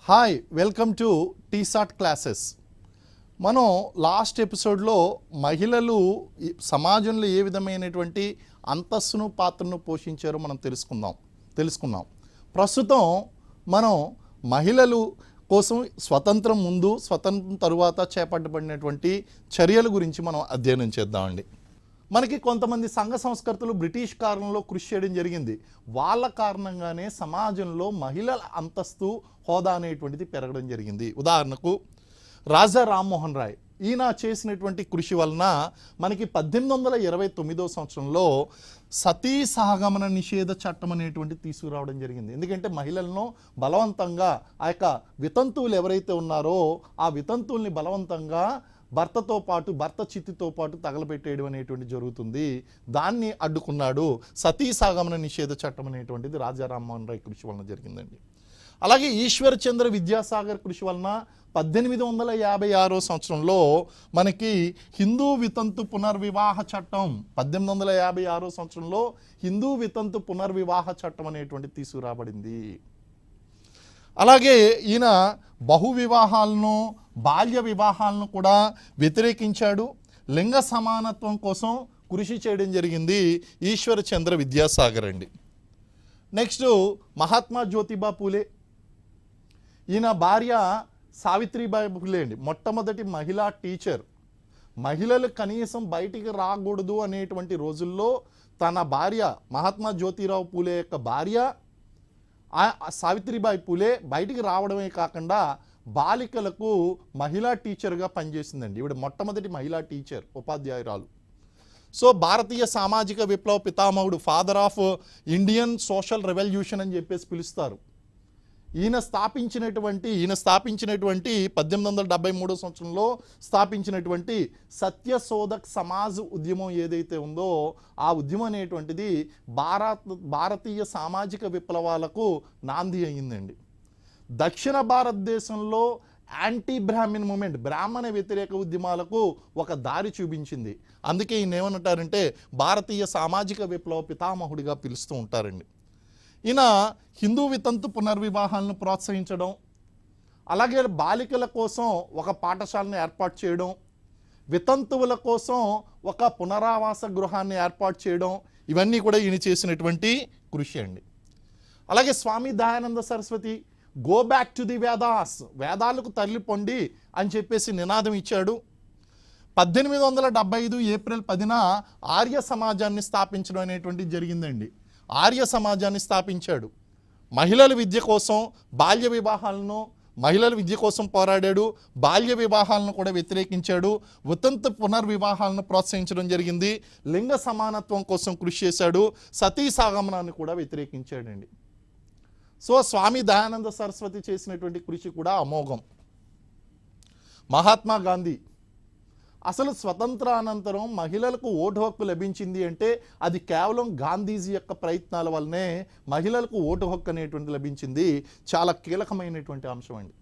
Hi welcome to T-SAT classes. మనం last ఎపిసోడ్లో మహిళలు సమాజంలో ఏ విధమైనటువంటి అంతస్తును పాత్రను పోషించారో మనం తెలుసుకున్నాం. ప్రస్తుతం మనం మహిళలు కోసం స్వతంత్రం ముందు స్వతంత్రం తరువాత చేపట్టబడినటువంటి చర్యల గురించి మనం అధ్యయనం చేద్దామండి. మనకి కొంతమంది సంఘ సంస్కర్తలు బ్రిటిష్ కాలంలో కృషి చేయడం జరిగింది. వాళ్ళ కారణంగానే సమాజంలో మహిళల అంతస్తు హోదా అనేటువంటిది పెరగడం జరిగింది. ఉదాహరణకు రాజా రామ్మోహన్ రాయ్ ఈయన చేసినటువంటి కృషి వలన మనకి 1829 సంవత్సరంలో సతీ సహగమన నిషేధ చట్టం అనేటువంటి తీసుకురావడం జరిగింది. ఎందుకంటే మహిళలను బలవంతంగా ఆ యొక్క వితంతువులు ఎవరైతే ఉన్నారో ఆ వితంతువుల్ని బలవంతంగా భర్త చిత్తితో పాటు తగలబెట్టేయడం అనేటువంటి జరుగుతుంది. దాన్ని అడ్డుకున్నాడు. సతీ సహగమన నిషేధ చట్టం అనేటువంటిది రాజా రామ్మోహన్ రాయ్ కృషి వలన జరిగిందండి. అలాగే ఈశ్వర్ చంద్ర విద్యాసాగర్ కృషి వలన 1856 సంవత్సరంలో మనకి హిందూ వితంతు పునర్వివాహ చట్టం 1856 సంవత్సరంలో హిందూ వితంతు పునర్వివాహ చట్టం అనేటువంటి తీసుకురాబడింది. అలాగే ఈయన బహు వివాహాలను బాల్య వివాహాలను కూడా వ్యతిరేకించాడు. లింగ సమానత్వం కోసం కృషి చేయడం జరిగింది ఈశ్వర్ చంద్ర విద్యాసాగర్ అండి. నెక్స్ట్ మహాత్మా జ్యోతిబా పూలే, ఈయన భార్య సావిత్రిబాయి పూలే అండి, మొట్టమొదటి మహిళా టీచర్. మహిళలు కనీసం బయటికి రాకూడదు అనేటువంటి రోజుల్లో తన భార్య మహాత్మా జ్యోతిరావు పూలే యొక్క భార్య సావిత్రిబాయి పూలే బయటికి రావడమే కాకుండా బాలికలకు మహిళా టీచర్గా పనిచేసిందండి. ఈవిడ మొట్టమొదటి మహిళా టీచర్, ఉపాధ్యాయురాలు. సో భారతీయ సామాజిక విప్లవ పితామహుడు, father of Indian social revolution అని చెప్పేసి పిలుస్తారు. ఈయన స్థాపించినటువంటి 1873 సంవత్సరంలో స్థాపించినటువంటి సత్యశోధక్ సమాజ్ ఉద్యమం ఏదైతే ఉందో ఆ ఉద్యమం అనేటువంటిది భారతీయ సామాజిక విప్లవాలకు నాంది అయ్యిందండి. దక్షిణ భారతదేశంలో యాంటీ బ్రాహ్మణ్ మూమెంట్, బ్రాహ్మణ వ్యతిరేక ఉద్యమాలకు ఒక దారి చూపించింది. అందుకే ఈయన ఏమంటారంటే భారతీయ సామాజిక విప్లవ పితామహుడిగా పిలుస్తూ ఉంటారండి. ఈయన హిందూ వితంతు పునర్వివాహాలను ప్రోత్సహించడం, అలాగే బాలికల కోసం ఒక పాఠశాలను ఏర్పాటు చేయడం, వితంతువుల కోసం ఒక పునరావాస గృహాన్ని ఏర్పాటు చేయడం, ఇవన్నీ కూడా ఈయన చేసినటువంటి కృషి అండి. అలాగే Swami Dayananda Saraswati go back to the Vedas, వేదాలకు తల్లి పొండి అని చెప్పేసి నినాదం ఇచ్చాడు. 1875 ఏప్రిల్ 10న ఆర్య సమాజాన్ని స్థాపించడం అనేటువంటిది జరిగిందండి. ఆర్య సమాజాన్ని స్థాపించాడు. మహిళల విద్య కోసం మహిళల విద్య కోసం పోరాడాడు. బాల్య వివాహాలను కూడా వ్యతిరేకించాడు. వితంతు పునర్వివాహాలను ప్రోత్సహించడం జరిగింది. లింగ సమానత్వం కోసం కృషి చేశాడు. సతీ సహగమనాన్ని కూడా వ్యతిరేకించాడండి. సో స్వామి దయానంద సరస్వతి చేసినటువంటి కృషి కూడా అమోఘం. మహాత్మా గాంధీ అసలు స్వతంత్రానంతరం మహిళలకు ఓటు హక్కు లభించింది అంటే అది కేవలం గాంధీజీ యొక్క ప్రయత్నాల వల్లనే మహిళలకు ఓటు హక్కు అనేటువంటి లభించింది. చాలా కీలకమైనటువంటి అంశం అండి.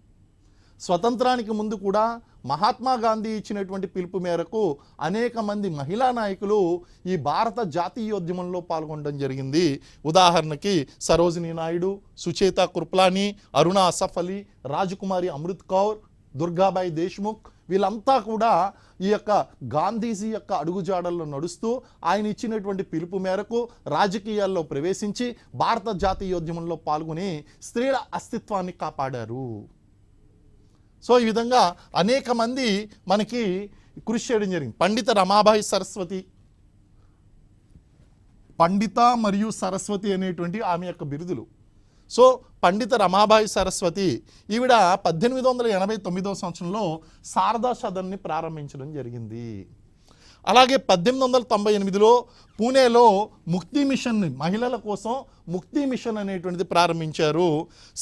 స్వతంత్రానికి ముందు కూడా మహాత్మా గాంధీ ఇచ్చినటువంటి పిలుపు మేరకు అనేక మంది మహిళా నాయకులు ఈ భారత జాతీయోద్యమంలో పాల్గొనడం జరిగింది. ఉదాహరణకి సరోజినీ నాయుడు, సుచేత కృప్లాని, అరుణ అసఫ్ అలీ, రాజకుమారి అమృత్ కౌర్, దుర్గాబాయి దేశ్ముఖ్, వీళ్ళంతా కూడా ఈ యొక్క గాంధీజీ యొక్క అడుగుజాడల్లో నడుస్తూ ఆయన ఇచ్చినటువంటి పిలుపు మేరకు రాజకీయాల్లో ప్రవేశించి భారత జాతీయోద్యమంలో పాల్గొని స్త్రీల అస్తిత్వాన్ని కాపాడారు. సో ఈ విధంగా అనేక మంది మనకి కృషి చేయడం జరిగింది. పండిత మరియు సరస్వతి అనేటువంటి ఆమె యొక్క బిరుదులు. సో పండిత రమాబాయి సరస్వతి ఈవిడ 1889 సంవత్సరంలో శారదా సదన్ని ప్రారంభించడం జరిగింది. అలాగే 1898లో పూణేలో ముక్తి మిషన్, మహిళల కోసం ముక్తి మిషన్ అనేటువంటిది ప్రారంభించారు.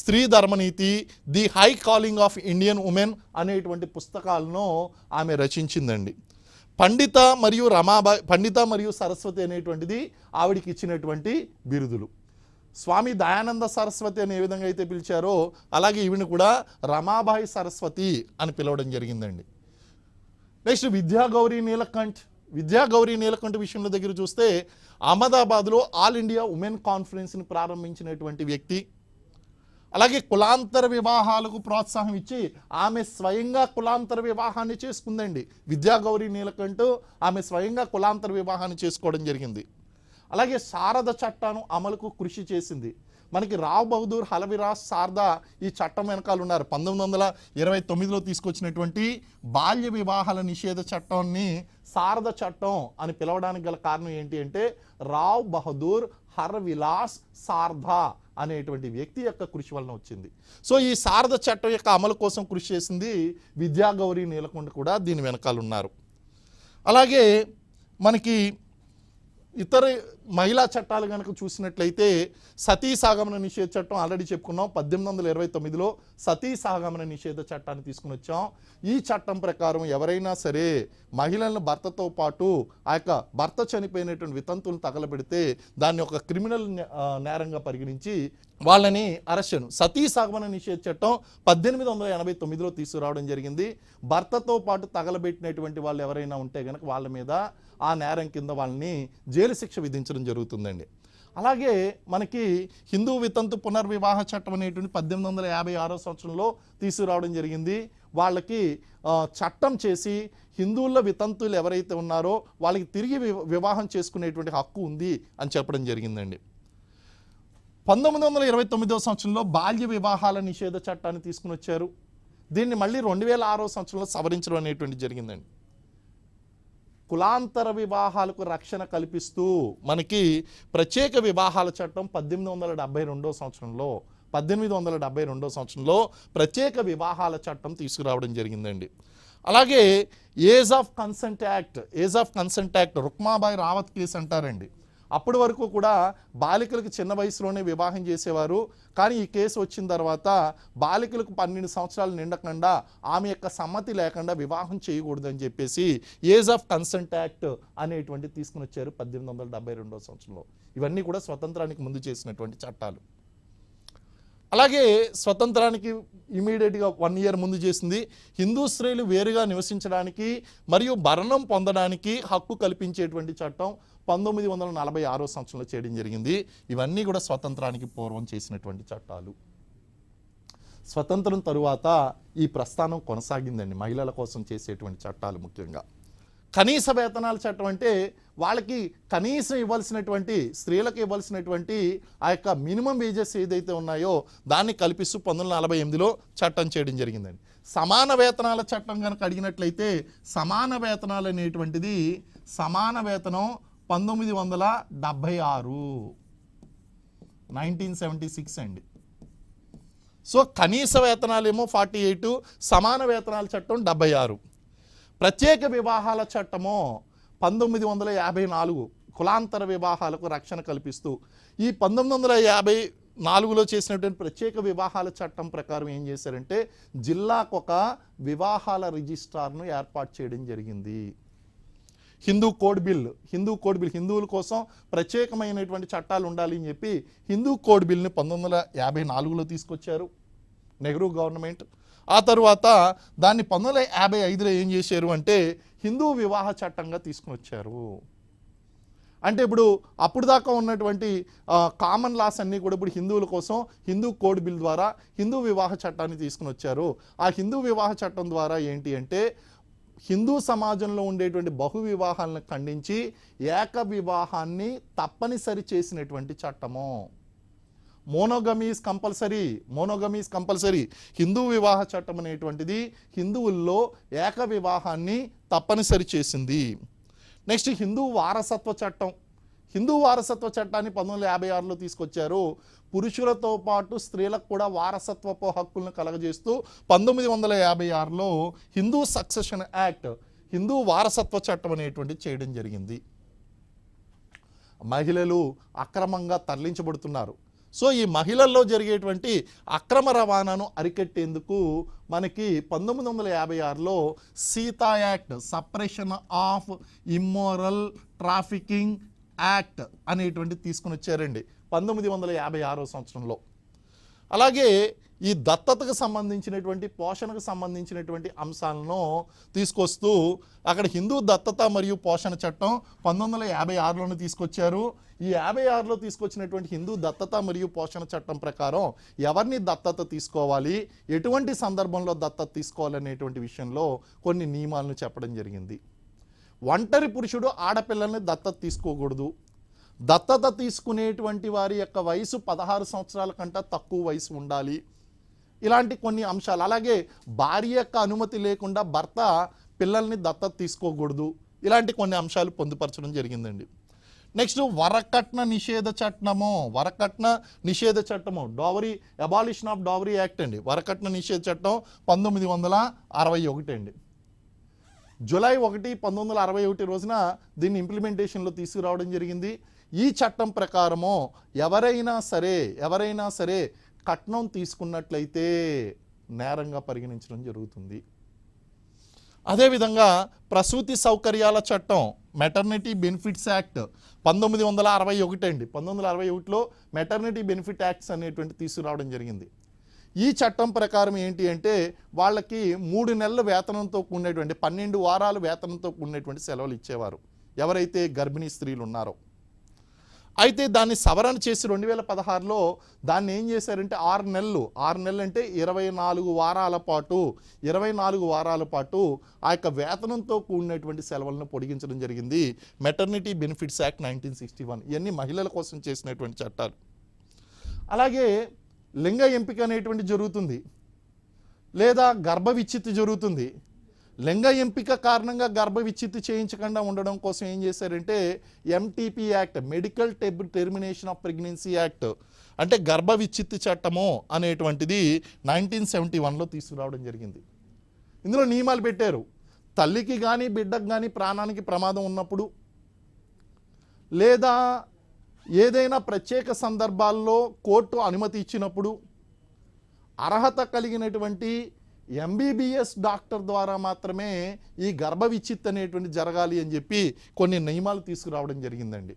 Stree Dharmaniti, the high calling of Indian women అనేటువంటి పుస్తకాలను ఆమె రచించిందండి. పండిత మరియు సరస్వతి అనేటువంటిది ఆవిడికి ఇచ్చినటువంటి బిరుదులు. స్వామి దయానంద సరస్వతి అనే విధంగా అయితే పిలిచారో అలాగే ఈవిని కూడా రమాబాయి సరస్వతి అని పిలవడం జరిగిందండి. నెక్స్ట్ విద్యాగౌరీ నీలకంఠ్ విషయంలో దగ్గర చూస్తే అహ్మదాబాద్లో ఆల్ ఇండియా ఉమెన్ కాన్ఫరెన్స్ని ప్రారంభించినటువంటి వ్యక్తి. అలాగే కులాంతర వివాహాలకు ప్రోత్సాహం ఇచ్చి ఆమె స్వయంగా కులాంతర వివాహాన్ని చేసుకుందండి. విద్యాగౌరి నీలకంఠు ఆమె స్వయంగా కులాంతర వివాహాన్ని చేసుకోవడం జరిగింది. అలాగే శారద చట్టాన్ని అమలుకు కృషి చేసింది. మనకి రావ్ బహదూర్ హలవిరాజ్ శారదా ఈ చట్టం వెనకాల ఉన్నారు. 1929లో తీసుకొచ్చినటువంటి బాల్య వివాహాల నిషేధ చట్టాన్ని శారద చట్టం అని పిలవడానికి గల కారణం ఏంటి అంటే రావ్ బహదూర్ హర్విలాస్ శారదా అనేటువంటి వ్యక్తి యొక్క కృషి వలన వచ్చింది. సో ఈ శారద చట్టం యొక్క అమలు కోసం కృషి చేసింది విద్యాగౌరి నీలకంఠ కూడా దీని వెనకాల ఉన్నారు. అలాగే మనకి ఇతర మహిళా చట్టాలు కనుక చూసినట్లయితే సతీ సాగమన నిషేధ చట్టం ఆల్రెడీ చెప్పుకున్నాం. 1829లో సతీ సాగమన నిషేధ చట్టాన్ని తీసుకుని వచ్చాం. ఈ చట్టం ప్రకారం ఎవరైనా సరే మహిళలను భర్తతో పాటు ఆ యొక్క భర్త చనిపోయినటువంటి వితంతులను తగలబెడితే దాన్ని ఒక క్రిమినల్ నేరంగా పరిగణించి వాళ్ళని అరెస్ట్. సతీ సాగమన నిషేధ చట్టం 1889లో తీసుకురావడం జరిగింది. భర్తతో పాటు తగలబెట్టినటువంటి వాళ్ళు ఎవరైనా ఉంటే కనుక వాళ్ళ మీద ఆ నేరం కింద వాళ్ళని జైలు శిక్ష విధించడం జరుగుతుందండి. అలాగే మనకి హిందూ వితంతు పునర్వివాహ చట్టం అనేటువంటి 1856 సంవత్సరంలో తీసుకురావడం జరిగింది. వాళ్ళకి చట్టం చేసి హిందువుల వితంతువులు ఎవరైతే ఉన్నారో వాళ్ళకి తిరిగి వివాహం చేసుకునేటువంటి హక్కు ఉంది అని చెప్పడం జరిగిందండి. 1929వ సంవత్సరంలో బాల్య వివాహాల నిషేధ చట్టాన్ని తీసుకుని వచ్చారు. దీన్ని మళ్ళీ 2006 సంవత్సరంలో సవరించడం అనేటువంటి జరిగిందండి. కులాంతర వివాహాలకు రక్షణ కల్పిస్తూ మనకి ప్రత్యేక వివాహాల చట్టం 1872 సంవత్సరంలో ప్రత్యేక వివాహాల చట్టం తీసుకురావడం జరిగిందండి. అలాగే age of consent act Rukmabai Rawat case అంటారండి. అప్పటి వరకు కూడా బాలికలకు చిన్న వయసులోనే వివాహం చేసేవారు. కానీ ఈ కేసు వచ్చిన తర్వాత బాలికలకు 12 సంవత్సరాలు నిండకుండా ఆమె యొక్క సమ్మతి లేకుండా వివాహం చేయకూడదని చెప్పేసి ఏజ్ ఆఫ్ కన్సెంట్ యాక్ట్ అనేటువంటి తీసుకుని వచ్చారు 1872 సంవత్సరంలో. ఇవన్నీ కూడా స్వతంత్రానికి ముందు చేసినటువంటి చట్టాలు. అలాగే స్వతంత్రానికి ఇమీడియట్గా 1 ఇయర్ ముందు చేసింది హిందూ స్త్రీలు వేరుగా నివసించడానికి మరియు భరణం పొందడానికి హక్కు కల్పించేటువంటి చట్టం 1946 సంవత్సరంలో చేయడం జరిగింది. ఇవన్నీ కూడా స్వతంత్రానికి పూర్వం చేసినటువంటి చట్టాలు. స్వతంత్రం తరువాత ఈ ప్రస్థానం కొనసాగిందండి మహిళల కోసం చేసేటువంటి చట్టాలు. ముఖ్యంగా కనీస వేతనాల చట్టం అంటే వాళ్ళకి కనీసం ఇవ్వాల్సినటువంటి స్త్రీలకు ఇవ్వాల్సినటువంటి ఆ యొక్క మినిమం వేజెస్ ఏదైతే ఉన్నాయో దాన్ని కల్పిస్తూ 1948లో చట్టం చేయడం జరిగిందండి. సమాన వేతనాల చట్టం కనుక అడిగినట్లయితే సమాన వేతనాలు అనేటువంటిది సమాన వేతనం 1976 అండి. సో కనీస వేతనాలు ఏమో 48, సమాన వేతనాల చట్టం 76. ప్రత్యేక వివాహాల చట్టము 1954 కులాంతర వివాహాలకు రక్షణ కల్పిస్తూ ఈ 1954లో చేసినటువంటి ప్రత్యేక వివాహాల చట్టం ప్రకారం ఏం చేశారంటే జిల్లాకు ఒక వివాహాల రిజిస్ట్రార్ను ఏర్పాటు చేయడం జరిగింది. హిందూ కోడ్ బిల్ హిందువుల కోసం ప్రత్యేకమైనటువంటి చట్టాలు ఉండాలి అని చెప్పి హిందూ కోడ్ బిల్ని 1954లో తీసుకొచ్చారు నెహ్రూ గవర్నమెంట్. ఆ తర్వాత దాన్ని 1955లో ఏం చేశారు అంటే హిందూ వివాహ చట్టంగా తీసుకుని వచ్చారు. అంటే ఇప్పుడు అప్పుడు దాకా ఉన్నటువంటి కామన్ లాస్ అన్నీ కూడా ఇప్పుడు హిందువుల కోసం హిందూ కోడ్ బిల్ ద్వారా హిందూ వివాహ చట్టాన్ని తీసుకుని వచ్చారు. ఆ హిందూ వివాహ చట్టం ద్వారా ఏంటి అంటే హిందూ సమాజంలో ఉండేటువంటి బహు వివాహాలను ఖండించి ఏక వివాహాన్ని తప్పనిసరి చేసినటువంటి చట్టము. మోనోగమీస్ కంపల్సరీ హిందూ వివాహ చట్టం అనేటువంటిది హిందువుల్లో ఏక వివాహాన్ని తప్పనిసరి చేసింది. నెక్స్ట్ హిందూ వారసత్వ చట్టాన్ని 1956లో తీసుకొచ్చారు. పురుషులతో పాటు స్త్రీలకు కూడా వారసత్వపు హక్కులను కలగజేస్తూ 1956లో హిందూ సక్సెషన్ యాక్ట్ హిందూ వారసత్వ చట్టం అనేటువంటిది చేయడం జరిగింది. మహిళలు అక్రమంగా తరలించబడుతున్నారు. సో ఈ మహిళల్లో జరిగేటువంటి అక్రమ రవాణాను అరికట్టేందుకు మనకి 1956లో SITA act suppression of immoral trafficking act అనేటువంటి తీసుకుని వచ్చారండి 1956 సంవత్సరంలో. అలాగే ఈ దత్తతకు సంబంధించినటువంటి పోషణకు సంబంధించినటువంటి అంశాలను తీసుకొస్తూ అక్కడ హిందూ దత్తత మరియు పోషణ చట్టం 1956లోనే తీసుకొచ్చారు. ఈ 56లో తీసుకొచ్చినటువంటి హిందూ దత్తత మరియు పోషణ చట్టం ప్రకారం ఎవరిని దత్తత తీసుకోవాలి, ఎటువంటి సందర్భంలో దత్తత తీసుకోవాలనేటువంటి విషయంలో కొన్ని నియమాలను చెప్పడం జరిగింది. ఒంటరి పురుషుడు ఆడపిల్లల్ని దత్తత తీసుకోకూడదు. దత్తత తీసుకునేటువంటి వారి యొక్క వయసు 16 సంవత్సరాల కంటే తక్కువ వయసు ఉండాలి. ఇలాంటి కొన్ని అంశాలు. అలాగే భార్య యొక్క అనుమతి లేకుండా భర్త పిల్లల్ని దత్తత తీసుకోకూడదు. ఇలాంటి కొన్ని అంశాలు పొందుపరచడం జరిగిందండి. నెక్స్ట్ వరకట్న నిషేధ చట్టము డోవరీ అబాలిషన్ ఆఫ్ డోవరీ యాక్ట్ అండి. వరకట్న నిషేధ చట్టం 1961 అండి. జూలై 1, 1961 రోజున దీన్ని ఇంప్లిమెంటేషన్లో తీసుకురావడం జరిగింది. ఈ చట్టం ప్రకారము ఎవరైనా సరే కట్నం తీసుకున్నట్లయితే నేరంగా పరిగణించడం జరుగుతుంది. అదేవిధంగా ప్రసూతి సౌకర్యాల చట్టం మెటర్నిటీ బెనిఫిట్స్ యాక్ట్ 1961 అండి. 1961లో మెటర్నిటీ బెనిఫిట్ యాక్ట్స్ అనేటువంటి తీసుకురావడం జరిగింది. ఈ చట్టం ప్రకారం ఏంటి అంటే వాళ్ళకి 3 నెలల వేతనంతో కూడినటువంటి 12 వారాల వేతనంతో కూడినటువంటి సెలవులు ఇచ్చేవారు ఎవరైతే గర్భిణీ స్త్రీలు ఉన్నారో. అయితే దాన్ని సవరణ చేసి 2016లో దాన్ని ఏం చేశారంటే 6 నెలలు అంటే 24 వారాల పాటు ఆ యొక్క వేతనంతో కూడినటువంటి సెలవులను పొడిగించడం జరిగింది. Maternity benefits act 1961. ఇవన్నీ మహిళల కోసం చేసినటువంటి చట్టాలు. అలాగే లింగ ఎంపిక అనేటువంటి జరుగుతుంది, లేదా గర్భ విచ్ఛిత్తి జరుగుతుంది. లింగ ఎంపిక కారణంగా గర్భ విచ్ఛిత్తి చేయించకుండా ఉండడం కోసం ఏం చేశారంటే MTP act, medical termination of pregnancy act, అంటే గర్భ విచ్ఛిత్తి చట్టము అనేటువంటిది 1971లో తీసుకురావడం జరిగింది. ఇందులో నియమాలు పెట్టారు. తల్లికి కానీ బిడ్డకు కానీ ప్రాణానికి ప్రమాదం ఉన్నప్పుడు, లేదా ఏదైనా ప్రత్యేక సందర్భాల్లో కోర్టు అనుమతి ఇచ్చినప్పుడు అర్హత కలిగినటువంటి ఎంబీబీఎస్ డాక్టర్ ద్వారా మాత్రమే ఈ గర్భ విచ్ఛిత్తి అనేటువంటి జరగాలి అని చెప్పి కొన్ని నియమాలు తీసుకురావడం జరిగిందండి.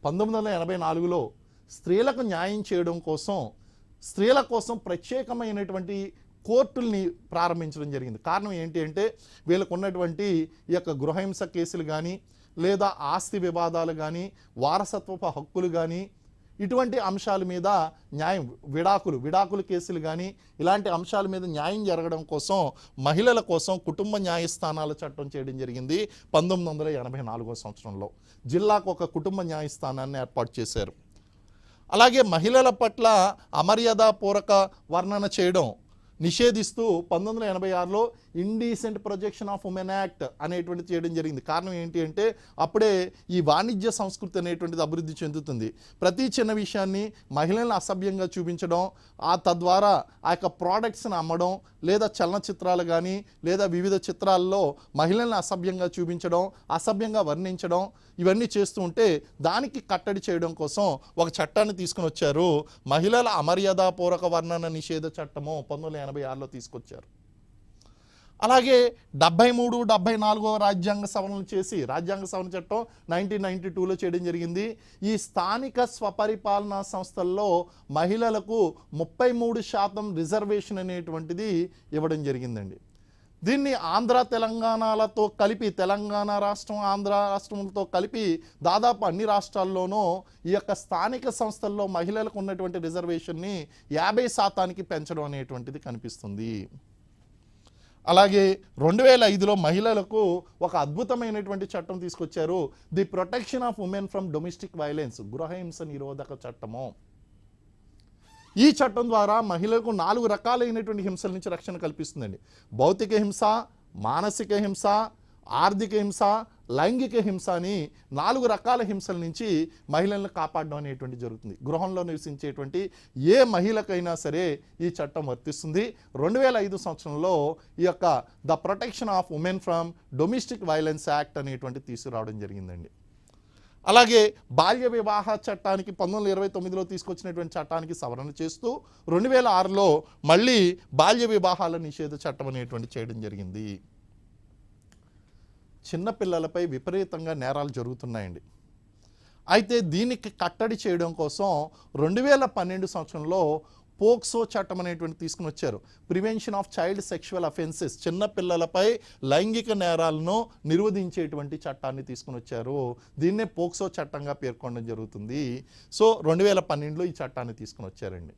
1984లో స్త్రీలకు న్యాయం చేయడం కోసం స్త్రీల కోసం ప్రత్యేకమైనటువంటి కోర్టుల్ని ప్రారంభించడం జరిగింది. కారణం ఏంటి అంటే వీళ్ళకు ఉన్నటువంటి ఈ యొక్క గృహహింస కేసులు కానీ, లేదా ఆస్తి వివాదాలు కానీ, వారసత్వపు హక్కులు కానీ, ఇటువంటి అంశాల మీద న్యాయం, విడాకులు కేసులు కానీ ఇలాంటి అంశాల మీద న్యాయం జరగడం కోసం మహిళల కోసం కుటుంబ న్యాయస్థానాల చట్టం చేయడం జరిగింది 1984 సంవత్సరంలో. జిల్లాకు ఒక కుటుంబ న్యాయస్థానాన్ని ఏర్పాటు చేశారు. అలాగే మహిళల పట్ల అమర్యాదపూర్వక వర్ణన చేయడం నిషేధిస్తూ 1986లో indecent projection of women act అనేటువంటిది చేయడం జరిగింది. కారణం ఏంటి అంటే అప్పుడే ఈ వాణిజ్య సంస్కృతి అనేటువంటిది అభివృద్ధి చెందుతుంది. ప్రతి చిన్న విషయాన్ని మహిళలను అసభ్యంగా చూపించడం, తద్వారా ఆ యొక్క ప్రోడక్ట్స్ని అమ్మడం, లేదా చలనచిత్రాలు కానీ లేదా వివిధ చిత్రాల్లో మహిళలను అసభ్యంగా చూపించడం, అసభ్యంగా వర్ణించడం, ఇవన్నీ చేస్తూ ఉంటే దానికి కట్టడి చేయడం కోసం ఒక చట్టాన్ని తీసుకుని వచ్చారు. మహిళల అమర్యాదపూర్వక వర్ణన నిషేధ చట్టము 1986లో తీసుకొచ్చారు. అలాగే 73, 74 రాజ్యాంగ సవరణలు చేసి రాజ్యాంగ సవరణ చట్టం 1992లో చేయడం జరిగింది. ఈ స్థానిక స్వపరిపాలనా సంస్థల్లో మహిళలకు 33% రిజర్వేషన్ అనేటువంటిది ఇవ్వడం జరిగిందండి. దీన్ని ఆంధ్ర తెలంగాణలతో కలిపి, తెలంగాణ రాష్ట్రం ఆంధ్ర రాష్ట్రంతో కలిపి దాదాపు అన్ని రాష్ట్రాల్లోనూ ఈ యొక్క స్థానిక సంస్థల్లో మహిళలకు ఉన్నటువంటి రిజర్వేషన్ని 50% పెంచడం అనేటువంటిది కనిపిస్తుంది. అలాగే 2005లో మహిళలకు ఒక అద్భుతమైనటువంటి చట్టం తీసుకొచ్చారు. The protection of women from domestic violence, గృహహింస నిరోధక చట్టము. ఈ చట్టం ద్వారా మహిళలకు 4 రకాలైనటువంటి హింసల నుంచి రక్షణ కల్పిస్తుందండి. భౌతిక హింస, మానసిక హింస, ఆర్థిక హింస, లైంగిక హింస అని 4 రకాల హింసల నుంచి మహిళలను కాపాడడం అనేటువంటి జరుగుతుంది. గృహంలో నివసించేటువంటి ఏ మహిళకైనా సరే ఈ చట్టం వర్తిస్తుంది. 2005 సంవత్సరంలో ఈ యొక్క the protection of women from domestic violence act అనేటువంటి తీసుకురావడం జరిగిందండి. అలాగే బాల్య వివాహ చట్టానికి 1929లో తీసుకొచ్చినటువంటి చట్టానికి సవరణ చేస్తూ 2006లో మళ్ళీ బాల్య వివాహాల నిషేధ చట్టం అనేటువంటి చేయడం జరిగింది. చిన్నపిల్లలపై విపరీతంగా నేరాలు జరుగుతున్నాయండి. అయితే దీనికి కట్టడి చేయడం కోసం 2012 సంవత్సరంలో పోక్సో చట్టం అనేటువంటి తీసుకుని వచ్చారు. Prevention of child sexual offences, చిన్న పిల్లలపై లైంగిక నేరాలను నిరోధించేటువంటి చట్టాన్ని తీసుకుని వచ్చారు. దీన్నే పోక్సో చట్టంగా పేర్కొనడం జరుగుతుంది. సో 2012లో ఈ చట్టాన్ని తీసుకుని వచ్చారండి.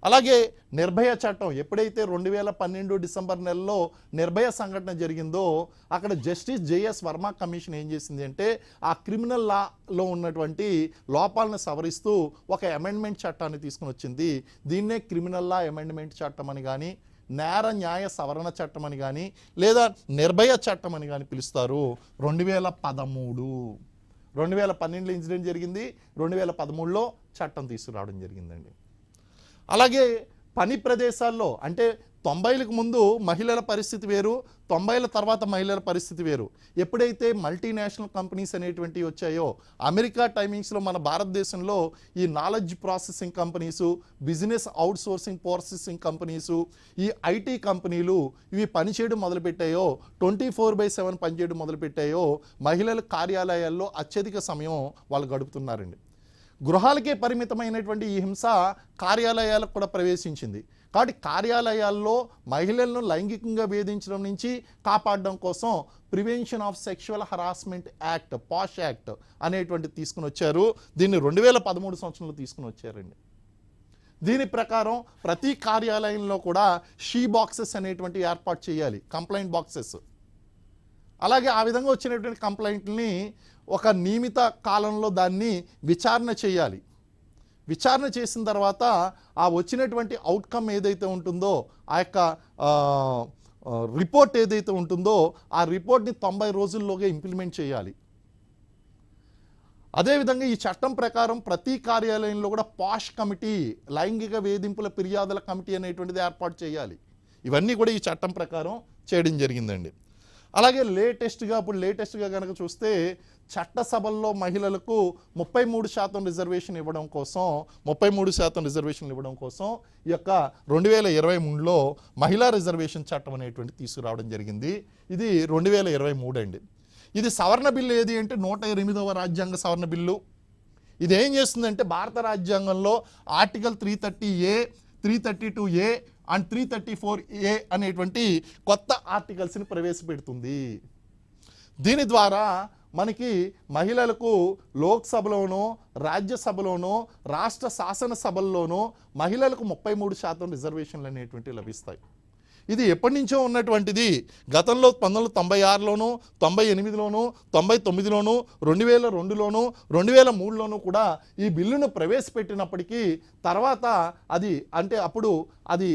అలాగే నిర్భయ చట్టం, ఎప్పుడైతే 2012 డిసెంబర్ నెలలో నిర్భయ సంఘటన జరిగిందో అక్కడ జస్టిస్ జేఎస్ వర్మ కమిషన్ ఏం చేసింది అంటే ఆ క్రిమినల్ లాలో ఉన్నటువంటి లోపాలను సవరిస్తూ ఒక అమెండ్మెంట్ చట్టాన్ని తీసుకుని వచ్చింది. దీన్నే క్రిమినల్ లా అమెండ్మెంట్ చట్టం అని కానీ, నేర న్యాయ సవరణ చట్టం అని కానీ, లేదా నిర్భయ చట్టం అని కానీ పిలుస్తారు. 2012లో ఇన్సిడెంట్ జరిగింది, 2013లో చట్టం తీసుకురావడం జరిగిందండి. అలాగే పని ప్రదేశాల్లో అంటే 90లకు ముందు మహిళల పరిస్థితి వేరు, 90ల తర్వాత మహిళల పరిస్థితి వేరు. ఎప్పుడైతే మల్టీనేషనల్ కంపెనీస్ అనేటువంటివి వచ్చాయో, అమెరికా టైమింగ్స్లో మన భారతదేశంలో ఈ knowledge processing companies, business out sourcing processing companies, ఈ ఐటీ కంపెనీలు ఇవి పనిచేయడం మొదలుపెట్టాయో, 24/7 పనిచేయడం మొదలుపెట్టాయో, మహిళల కార్యాలయాల్లో అత్యధిక సమయం వాళ్ళు గడుపుతున్నారండి. గృహాలకే పరిమితమైనటువంటి ఈ హింస కార్యాలయాలకు కూడా ప్రవేశించింది. కాబట్టి కార్యాలయాల్లో మహిళలను లైంగికంగా వేధించడం నుంచి కాపాడడం కోసం prevention of sexual harassment act, posh act అనేటువంటి తీసుకుని వచ్చారు. దీన్ని 2013 సంవత్సరంలో తీసుకుని వచ్చారండి. దీని ప్రకారం ప్రతి కార్యాలయంలో కూడా షీ బాక్సెస్ అనేటువంటి ఏర్పాటు చేయాలి, కంప్లైంట్ బాక్సెస్. అలాగే ఆ విధంగా వచ్చినటువంటి కంప్లైంట్ని ఒక నియమిత కాలంలో దాన్ని విచారణ చేయాలి. విచారణ చేసిన తర్వాత ఆ వచ్చినటువంటి అవుట్కమ్ ఏదైతే ఉంటుందో, ఆ యొక్క రిపోర్ట్ ఏదైతే ఉంటుందో ఆ రిపోర్ట్ని 90 రోజుల్లోగా ఇంప్లిమెంట్ చేయాలి. అదేవిధంగా ఈ చట్టం ప్రకారం ప్రతి కార్యాలయంలో కూడా పాష్ కమిటీ, లైంగిక వేధింపుల ఫిర్యాదుల కమిటీ అనేటువంటిది ఏర్పాటు చేయాలి. ఇవన్నీ కూడా ఈ చట్టం ప్రకారం చేయడం జరిగిందండి. అలాగే లేటెస్ట్గా కనుక చూస్తే చట్టసభల్లో మహిళలకు 33% రిజర్వేషన్ ఇవ్వడం కోసం 33% రిజర్వేషన్లు ఇవ్వడం కోసం ఈ యొక్క 2023లో మహిళా రిజర్వేషన్ చట్టం అనేటువంటి తీసుకురావడం జరిగింది. ఇది 2023 అండి. ఇది సవరణ బిల్లు ఏది అంటే 108వ రాజ్యాంగ సవరణ బిల్లు. ఇది ఏం చేస్తుందంటే భారత రాజ్యాంగంలో article 330A, 332A and 334A అనేటువంటి కొత్త ఆర్టికల్స్ని ప్రవేశపెడుతుంది. దీని ద్వారా మనకి మహిళలకు లోక్సభలోనో, రాజ్యసభలోనో, రాష్ట్ర శాసనసభల్లోనో మహిళలకు 33% రిజర్వేషన్లు అనేటువంటివి లభిస్తాయి. ఇది ఎప్పటి నుంచో ఉన్నటువంటిది. గతంలో 1996లోనూ, 98లోనూ, 99లోనూ, 2002లోనూ, 2003లోనూ కూడా ఈ బిల్లును ప్రవేశపెట్టినప్పటికీ తర్వాత అప్పుడు అది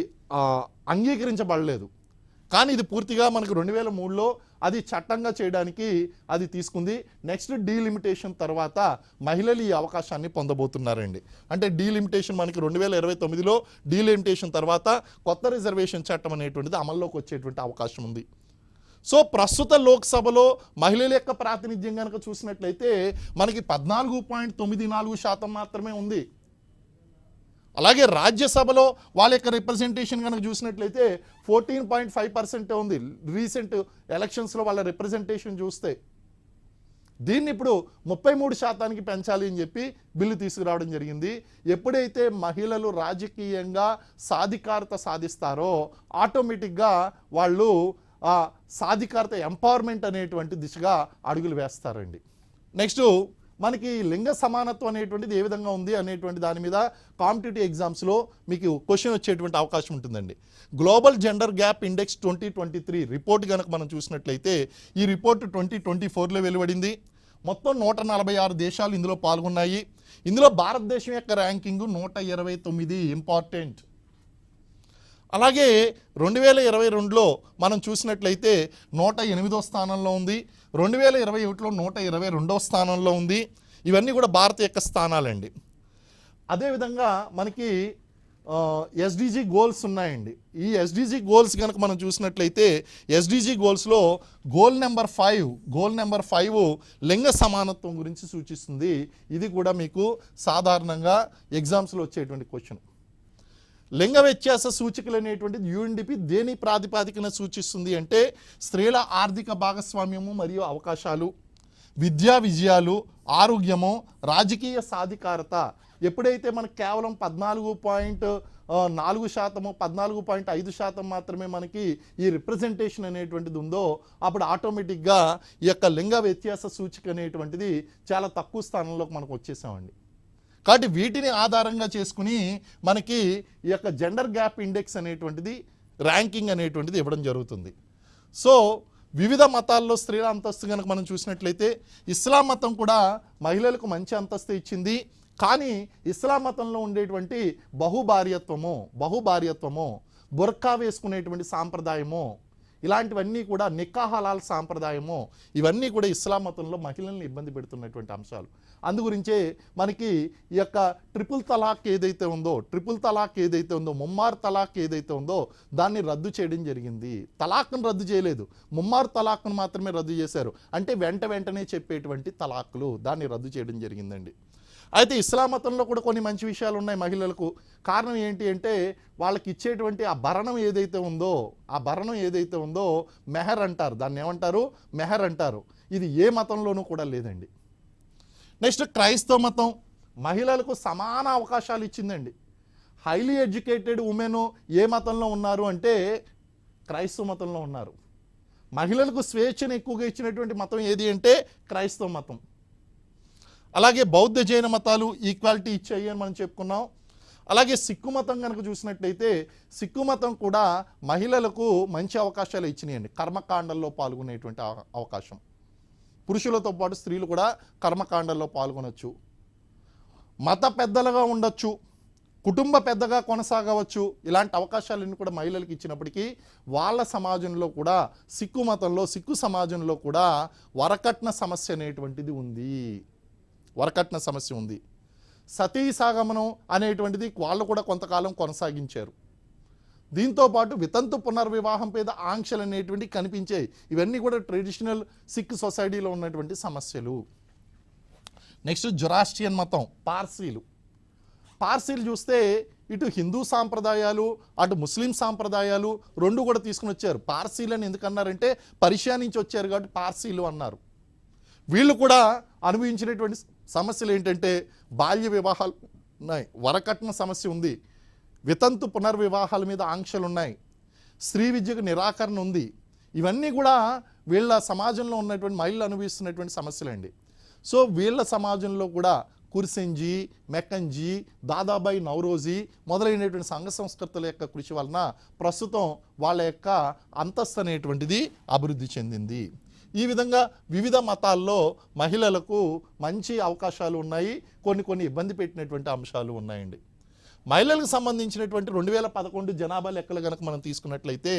అంగీకరించబడలేదు. కానీ ఇది పూర్తిగా మనకు 2003లో అది చట్టంగా చేయడానికి అది తీసుకుంది. నెక్స్ట్ డీలిమిటేషన్ తర్వాత మహిళలు ఈ అవకాశాన్ని పొందబోతున్నారండి. అంటే డీలిమిటేషన్ మనకి 2029లో డీలిమిటేషన్ తర్వాత కొత్త రిజర్వేషన్ చట్టం అనేటువంటిది అమల్లోకి వచ్చేటువంటి అవకాశం ఉంది. సో ప్రస్తుత లోక్సభలో మహిళల యొక్క ప్రాతినిధ్యం కనుక చూసినట్లయితే మనకి 14.94% మాత్రమే ఉంది. అలాగే రాజ్యసభలో వాళ్ళ యొక్క రిప్రజెంటేషన్ కనుక చూసినట్లయితే 14.5% ఉంది. రీసెంట్ ఎలక్షన్స్లో వాళ్ళ రిప్రజెంటేషన్ చూస్తే దీన్ని ఇప్పుడు 33%కి పెంచాలి అని చెప్పి బిల్లు తీసుకురావడం జరిగింది. ఎప్పుడైతే మహిళలు రాజకీయంగా సాధికారత సాధిస్తారో ఆటోమేటిక్గా వాళ్ళు సాధికారత ఎంపవర్మెంట్ అనేటువంటి దిశగా అడుగులు వేస్తారండి. నెక్స్ట్ మనకి లింగ సమానత్వం అనేటువంటిది ఏ విధంగా ఉంది అనేటువంటి దాని మీద కాంపిటేటివ్ ఎగ్జామ్స్లో మీకు క్వశ్చన్ వచ్చేటువంటి అవకాశం ఉంటుందండి. Global gender gap index 2023 report కనుక మనం చూసినట్లయితే ఈ రిపోర్ట్ 2024లో వెలువడింది. మొత్తం 146 దేశాలు ఇందులో పాల్గొన్నాయి. ఇందులో భారతదేశం యొక్క ర్యాంకింగ్ 129 ఇంపార్టెంట్. అలాగే 2022లో మనం చూసినట్లయితే 108వ స్థానంలో ఉంది. 2021లో 122వ స్థానంలో ఉంది. ఇవన్నీ కూడా భారత యొక్క స్థానాలండి. అదేవిధంగా మనకి ఎస్డిజి గోల్స్ ఉన్నాయండి. ఈ ఎస్డిజి గోల్స్ కనుక మనం చూసినట్లయితే ఎస్డిజి గోల్స్లో గోల్ నెంబర్ 5 లింగ సమానత్వం గురించి సూచిస్తుంది. ఇది కూడా మీకు సాధారణంగా ఎగ్జామ్స్లో వచ్చేటువంటి క్వశ్చన్. లింగ వ్యత్యాస సూచికలు అనేటువంటిది యుఎన్డిపి దేని ప్రాతిపాదికన సూచిస్తుంది అంటే స్త్రీల ఆర్థిక భాగస్వామ్యము మరియు అవకాశాలు, విద్యా విజయాలు, ఆరోగ్యము, రాజకీయ సాధికారత. ఎప్పుడైతే మనకు కేవలం 14.4%, 14.5% మాత్రమే మనకి ఈ రిప్రజెంటేషన్ అనేటువంటిది ఉందో, అప్పుడు ఆటోమేటిక్గా ఈ యొక్క లింగ వ్యత్యాస సూచిక అనేటువంటిది చాలా తక్కువ స్థానంలోకి మనకు వచ్చేసామండి. కాబట్టి వీటిని ఆధారంగా చేసుకుని మనకి ఈ యొక్క జెండర్ గ్యాప్ ఇండెక్స్ అనేటువంటిది, ర్యాంకింగ్ అనేటువంటిది ఇవ్వడం జరుగుతుంది. సో వివిధ మతాల్లో స్త్రీల అంతస్తు కనుక మనం చూసినట్లయితే ఇస్లాం మతం కూడా మహిళలకు మంచి అంతస్తు ఇచ్చింది. కానీ ఇస్లాం మతంలో ఉండేటువంటి బహుభార్యత్వము, బుర్కా వేసుకునేటువంటి సాంప్రదాయము, ఇలాంటివన్నీ కూడా నికా హలాల్ సాంప్రదాయము, ఇవన్నీ కూడా ఇస్లాం మతంలో మహిళల్ని ఇబ్బంది పెడుతున్నటువంటి అంశాలు. అందుగురించే మనకి ఈ యొక్క ట్రిపుల్ తలాక్ ఏదైతే ఉందో, ముమ్మార్ తలాక్ ఏదైతే ఉందో దాన్ని రద్దు చేయడం జరిగింది. తలాక్ను రద్దు చేయలేదు, ముమ్మార్ తలాక్ను మాత్రమే రద్దు చేశారు. అంటే వెంటనే చెప్పేటువంటి తలాక్లు, దాన్ని రద్దు చేయడం జరిగిందండి. అయితే ఇస్లాం మతంలో కూడా కొన్ని మంచి విషయాలు ఉన్నాయి మహిళలకు. కారణం ఏంటి అంటే వాళ్ళకి ఇచ్చేటువంటి ఆ భరణం ఏదైతే ఉందో మెహర్ అంటారు. దాన్ని ఏమంటారు? మెహర్ అంటారు. ఇది ఏ మతంలోనూ కూడా లేదండి. నెక్స్ట్ క్రైస్తవ మతం మహిళలకు సమాన అవకాశాలు ఇచ్చిందండి. హైలీ ఎడ్యుకేటెడ్ ఉమెన్ ఏ మతంలో ఉన్నారు అంటే క్రైస్తవ మతంలో ఉన్నారు. మహిళలకు స్వేచ్ఛను ఎక్కువగా ఇచ్చినటువంటి మతం ఏది అంటే క్రైస్తవ మతం. అలాగే బౌద్ధ జైన మతాలు ఈక్వాలిటీ ఇచ్చాయి అని మనం చెప్పుకున్నాం. అలాగే సిక్కు మతం కనుక చూసినట్లయితే సిక్కు మతం కూడా మహిళలకు మంచి అవకాశాలు ఇచ్చినాయండి. కర్మకాండల్లో పాల్గొనేటువంటి అవకాశం, పురుషులతో పాటు స్త్రీలు కూడా కర్మకాండల్లో పాల్గొనవచ్చు, మత పెద్దలుగా ఉండొచ్చు, కుటుంబ పెద్దగా కొనసాగవచ్చు. ఇలాంటి అవకాశాలన్నీ కూడా మహిళలకు ఇచ్చినప్పటికీ వాళ్ళ సమాజంలో కూడా సిక్కు సమాజంలో కూడా వరకట్న సమస్య అనేటువంటిది ఉంది. సతీ సాగమనం అనేటువంటిది వాళ్ళు కూడా కొంతకాలం కొనసాగించారు. దీంతోపాటు వితంతు పునర్వివాహం మీద ఆంక్షలు అనేటువంటివి కనిపించాయి. ఇవన్నీ కూడా ట్రెడిషనల్ సిక్ సొసైటీలో ఉన్నటువంటి సమస్యలు. నెక్స్ట్ జొరాస్ట్రియన్ మతం, పార్సీలు చూస్తే ఇటు హిందూ సాంప్రదాయాలు అటు ముస్లిం సాంప్రదాయాలు రెండు కూడా తీసుకుని వచ్చారు. పార్సీలని ఎందుకన్నారంటే పర్షియా నుంచి వచ్చారు కాబట్టి పార్సీలు అన్నారు. వీళ్ళు కూడా అనుభవించినటువంటి సమస్యలు ఏంటంటే బాల్య వివాహాలు ఉన్నాయి, వరకట్న సమస్య ఉంది, వితంతు పునర్వివాహాల మీద ఆంక్షలు ఉన్నాయి, స్త్రీ విద్యకు నిరాకరణ ఉంది. ఇవన్నీ కూడా వీళ్ళ సమాజంలో ఉన్నటువంటి మహిళలు అనుభవిస్తున్నటువంటి సమస్యలండి. సో వీళ్ళ సమాజంలో కూడా కుర్సెంజీ, మెకంజీ, దాదాబాయి నౌరోజీ మొదలైనటువంటి సంఘ సంస్కృతుల యొక్క కృషి వలన ప్రస్తుతం వాళ్ళ యొక్క అంతస్తు అనేటువంటిది అభివృద్ధి చెందింది. ఈ విధంగా వివిధ మతాల్లో మహిళలకు మంచి అవకాశాలు ఉన్నాయి, కొన్ని ఇబ్బంది పెట్టినటువంటి అంశాలు ఉన్నాయండి. మహిళలకు సంబంధించినటువంటి 2011 జనాభా లెక్కలు కనుక మనం తీసుకున్నట్లయితే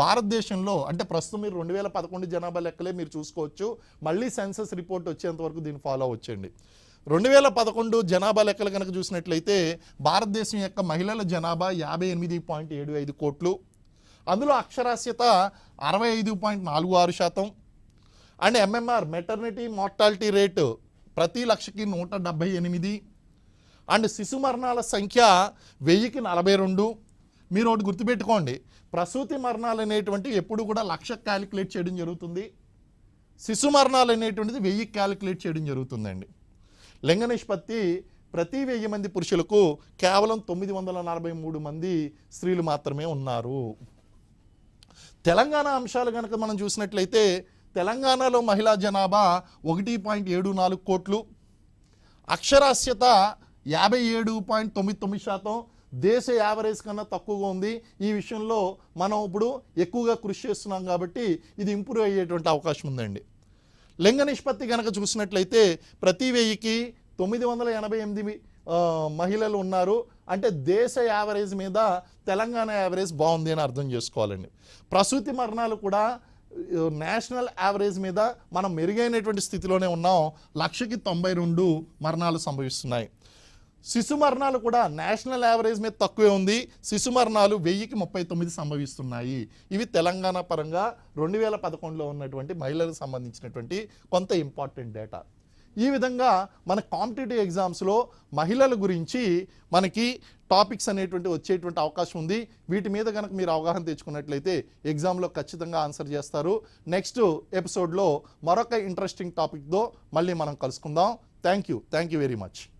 భారతదేశంలో అంటే ప్రస్తుతం మీరు 2011 జనాభా లెక్కలే మీరు చూసుకోవచ్చు. మళ్ళీ సెన్సస్ రిపోర్ట్ వచ్చేంత వరకు దీన్ని ఫాలో అవ్వచ్చండి. 2011 జనాభా లెక్కలు కనుక చూసినట్లయితే భారతదేశం యొక్క మహిళల జనాభా 58.75 కోట్లు. అందులో అక్షరాస్యత 65.46%. And MMR maternity mortality rate ప్రతి లక్షకి 178. అండ్ శిశు మరణాల సంఖ్య 1000కి 42. మీరు ఒకటి గుర్తుపెట్టుకోండి, ప్రసూతి మరణాలు అనేటువంటి ఎప్పుడు కూడా 1,00,000 క్యాలిక్యులేట్ చేయడం జరుగుతుంది, శిశు మరణాలు అనేటువంటిది 1000 క్యాలిక్యులేట్ చేయడం జరుగుతుందండి. లింగ నిష్పత్తి ప్రతి 1000 మంది పురుషులకు కేవలం 943 మంది స్త్రీలు మాత్రమే ఉన్నారు. తెలంగాణ అంశాలు కనుక మనం చూసినట్లయితే తెలంగాణలో మహిళా జనాభా 1.74 కోట్లు, అక్షరాస్యత 57.99%. దేశ యావరేజ్ కన్నా తక్కువగా ఉంది. ఈ విషయంలో మనం ఇప్పుడు ఎక్కువగా కృషి చేస్తున్నాం కాబట్టి ఇది ఇంప్రూవ్ అయ్యేటువంటి అవకాశం ఉందండి. లింగ నిష్పత్తి కనుక చూసినట్లయితే ప్రతి 1000కి 988 మహిళలు ఉన్నారు. అంటే దేశ యావరేజ్ మీద తెలంగాణ యావరేజ్ బాగుంది అని అర్థం చేసుకోవాలండి. ప్రసూతి మరణాలు కూడా నేషనల్ యావరేజ్ మీద మనం మెరుగైనటువంటి స్థితిలోనే ఉన్నాం. 1,92 మరణాలు సంభవిస్తున్నాయి. శిశు మరణాలు కూడా నేషనల్ యావరేజ్ మీద తక్కువే ఉంది. శిశు మరణాలు 1000కి 39 సంభవిస్తున్నాయి. ఇవి తెలంగాణ పరంగా 2011లో ఉన్నటువంటి మహిళలకు సంబంధించినటువంటి కొంత ఇంపార్టెంట్ డేటా. ఈ విధంగా మన కాంపిటేటివ్ ఎగ్జామ్స్లో మహిళల గురించి మనకి టాపిక్స్ అనేటువంటి వచ్చేటువంటి అవకాశం ఉంది. వీటి మీద కనుక మీరు అవగాహన తెచ్చుకున్నట్లయితే ఎగ్జామ్లో ఖచ్చితంగా ఆన్సర్ చేస్తారు. నెక్స్ట్ ఎపిసోడ్లో మరొక ఇంట్రెస్టింగ్ టాపిక్తో మళ్ళీ మనం కలుసుకుందాం. Thank you very much.